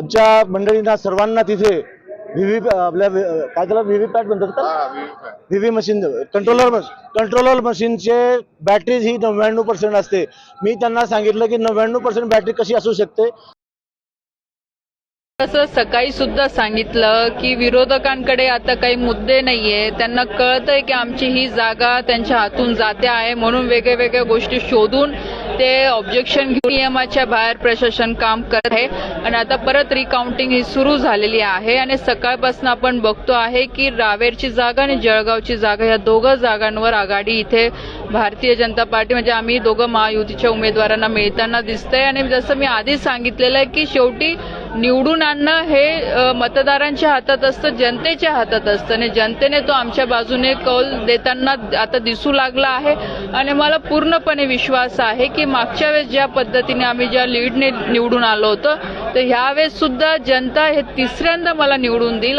आमच्या मंडळींना सर्वांना तिथे आपल्या काय त्याला व्हीव्हीपॅट म्हणतात का, व्हीव्ही मशीन, कंट्रोलर मशीनचे बॅटरी ही 99% असते. मी त्यांना सांगितलं की 99% बॅटरी कशी असू शकते. असं सकाळी सुद्धा सांगितलं की विरोधकांकडे आता काही मुद्दे नाहीये, त्यांना कळतंय की आमची ही जागा त्यांच्या हातून जाते आहे, म्हणून वेगवेगळ्या गोष्टी शोधून ते ऑब्जेक्शन घेऊन नियमाच्या बाहेर प्रशासन काम करत आहे. आणि आता परत रिकाउंटिंग ही सुरू झालेली आहे आणि सकाळपासून आपण बघतो आहे की रावेरची जागा आणि जळगावची जागा या दोघं जागांवर आघाडी इथे भारतीय जनता पार्टी म्हणजे आम्ही दोघं महायुतीच्या उमेदवारांना मिळताना दिसतंय. आणि जसं मी आधी सांगितलेलं आहे की शेवटी निवडून आणणं हे मतदारांच्या हातात असतं, जनतेच्या हातात असतं आणि जनतेने तो आमच्या बाजूने कौल देताना आता दिसू लागला आहे. आणि मला पूर्णपणे विश्वास आहे की मागच्या वेळेस ज्या पद्धतीने आम्ही ज्या लीडने निवडून आलो होतो, तर ह्यावेळेस सुद्धा जनता हे तिसऱ्यांदा मला निवडून देईल.